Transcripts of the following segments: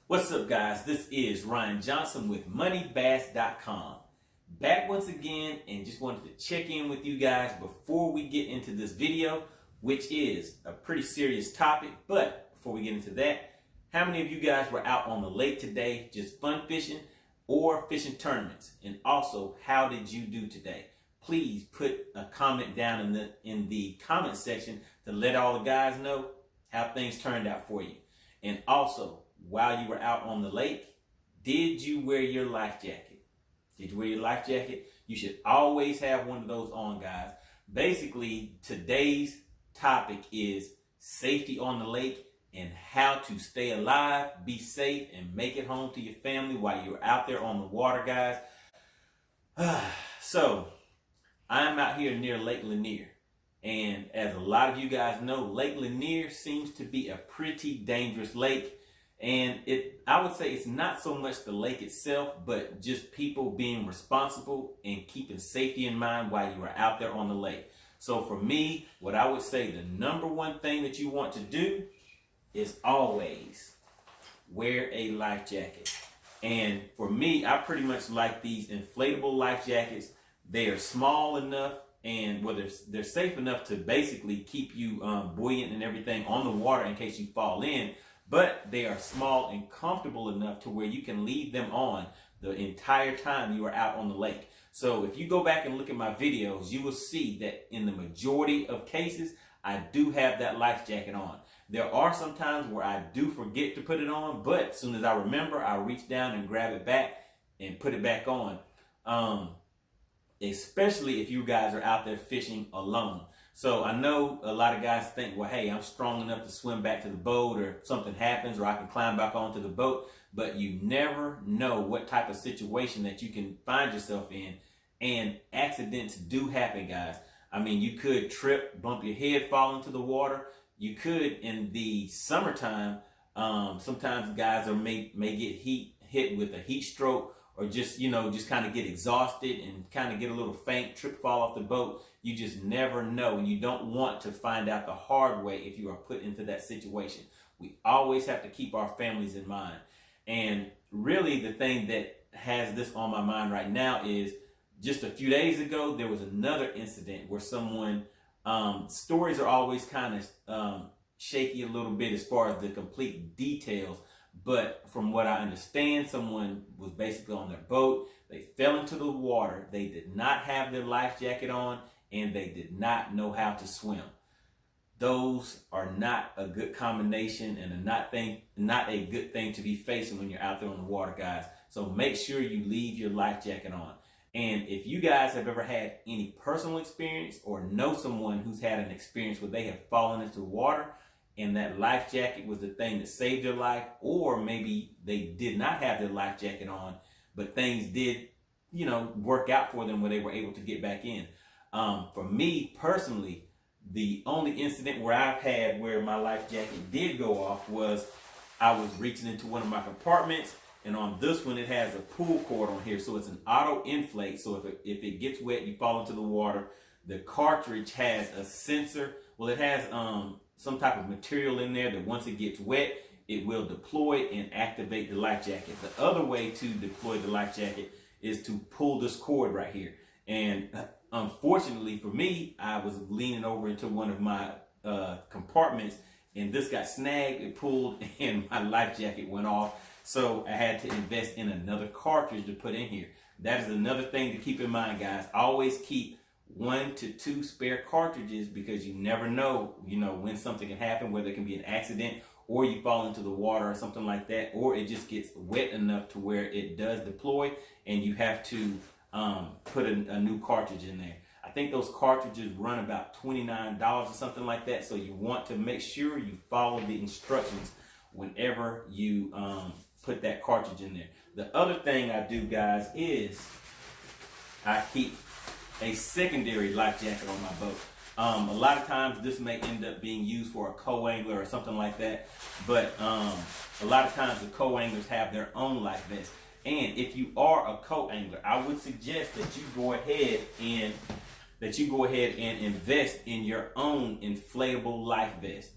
What's up, guys? This is Ryan Johnson with MoneyBass.com. Back once again, and just wanted to check in with you guys before we get into this video, which is a pretty serious topic. But before we get into that, how many of you guys were out on the lake today just fun fishing or fishing tournaments? And also, how did you do today? Please put a comment down in the comment section to let all the guys know how things turned out for you. And also, while you were out on the lake, did you wear your life jacket? Did you wear your life jacket? You should always have one of those on, guys. Basically, today's topic is safety on the lake and how to stay alive, be safe, and make it home to your family while you're out there on the water, guys. So, I'm out here near Lake Lanier. And as a lot of you guys know, Lake Lanier seems to be a pretty dangerous lake. And I would say it's not so much the lake itself, but just people being responsible and keeping safety in mind while you are out there on the lake. So for me, what I would say the number one thing that you want to do is always wear a life jacket. And for me, I pretty much like these inflatable life jackets. They are small enough and they're safe enough to basically keep you buoyant and everything on the water in case you fall in. But they are small and comfortable enough to where you can leave them on the entire time you are out on the lake. So if you go back and look at my videos, you will see that in the majority of cases, I do have that life jacket on. There are some times where I do forget to put it on, but as soon as I remember, I reach down and grab it back and put it back on. Especially if you guys are out there fishing alone. So I know a lot of guys think, well, hey, I'm strong enough to swim back to the boat or something happens or I can climb back onto the boat. But you never know what type of situation that you can find yourself in. And accidents do happen, guys. I mean, you could trip, bump your head, fall into the water. You could, in the summertime, sometimes guys may get hit with a heat stroke, or just kind of get exhausted and kind of get a little faint, trip, fall off the boat. You just never know, and you don't want to find out the hard way if you are put into that situation. We always have to keep our families in mind. And really the thing that has this on my mind right now is just a few days ago, there was another incident where someone, stories are always kind of shaky a little bit as far as the complete details. But from what I understand, someone was basically on their boat. They fell into the water. They did not have their life jacket on, and they did not know how to swim. Those are not a good combination and not a good thing to be facing when you're out there on the water, guys. So make sure you leave your life jacket on. And if you guys have ever had any personal experience or know someone who's had an experience where they have fallen into the water, and that life jacket was the thing that saved their life, or maybe they did not have their life jacket on, but things did, work out for them where they were able to get back in. For me personally, the only incident where I've had where my life jacket did go off was I was reaching into one of my compartments, and on this one it has a pull cord on here, so it's an auto inflate. So if it gets wet, you fall into the water. The cartridge has a sensor. Well, it has some type of material in there that once it gets wet, it will deploy and activate the life jacket. The other way to deploy the life jacket is to pull this cord right here. And unfortunately for me, I was leaning over into one of my compartments, and this got snagged, it pulled, and my life jacket went off. So I had to invest in another cartridge to put in here. That is another thing to keep in mind, guys. Always keep 1 to 2 spare cartridges, because you never know, when something can happen, whether it can be an accident or you fall into the water or something like that, or it just gets wet enough to where it does deploy and you have to put a new cartridge in there. I think those cartridges run about $29 or something like that. So you want to make sure you follow the instructions whenever you put that cartridge in there. The other thing I do, guys, is I keep a secondary life jacket on my boat. A lot of times this may end up being used for a co-angler or something like that, but a lot of times the co-anglers have their own life vest. And if you are a co-angler, I would suggest that you go ahead and invest in your own inflatable life vest.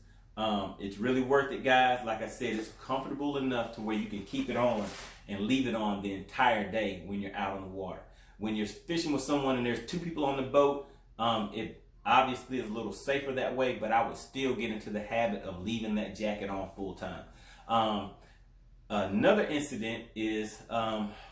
It's really worth it, guys. Like I said, it's comfortable enough to where you can keep it on and leave it on the entire day when you're out on the water. When you're fishing with someone and there's 2 people on the boat, it obviously is a little safer that way, but I would still get into the habit of leaving that jacket on full time. Another incident is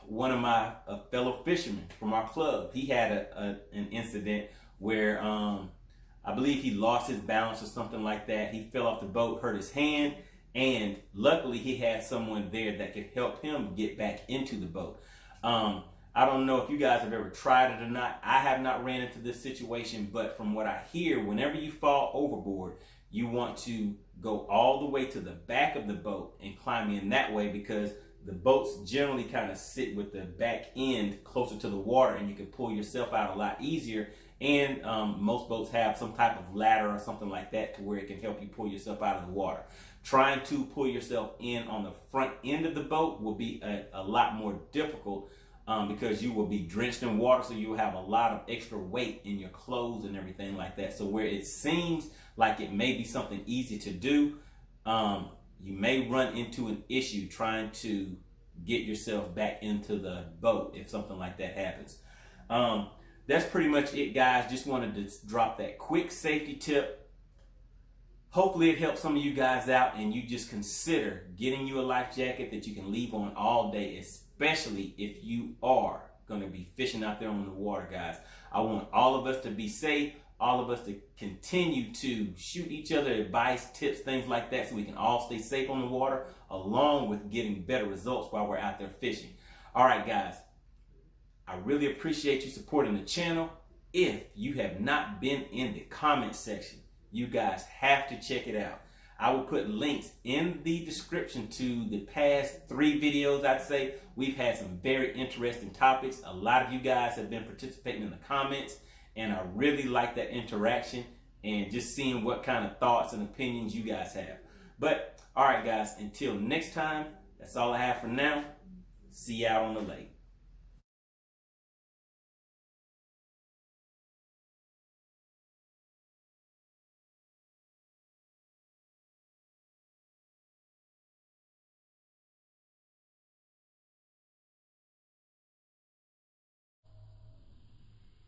one of my fellow fishermen from our club. He had an incident where I believe he lost his balance or something like that. He fell off the boat, hurt his hand, and luckily he had someone there that could help him get back into the boat. I don't know if you guys have ever tried it or not. I have not ran into this situation, but from what I hear, whenever you fall overboard, you want to go all the way to the back of the boat and climb in that way, because the boats generally kind of sit with the back end closer to the water and you can pull yourself out a lot easier. And most boats have some type of ladder or something like that to where it can help you pull yourself out of the water. Trying to pull yourself in on the front end of the boat will be a lot more difficult because you will be drenched in water, so you will have a lot of extra weight in your clothes and everything like that. So where it seems like it may be something easy to do, you may run into an issue trying to get yourself back into the boat if something like that happens. That's pretty much it, guys. Just wanted to drop that quick safety tip. Hopefully it helps some of you guys out and you just consider getting you a life jacket that you can leave on all day, especially if you are going to be fishing out there on the water, guys. I want all of us to be safe, all of us to continue to shoot each other advice, tips, things like that, so we can all stay safe on the water, along with getting better results while we're out there fishing. All right, guys. I really appreciate you supporting the channel. If you have not been in the comment section, you guys have to check it out. I will put links in the description to the past 3 videos. I'd say we've had some very interesting topics. A lot of you guys have been participating in the comments, and I really like that interaction and just seeing what kind of thoughts and opinions you guys have. But all right, guys, until next time, that's all I have for now. See you out on the lake.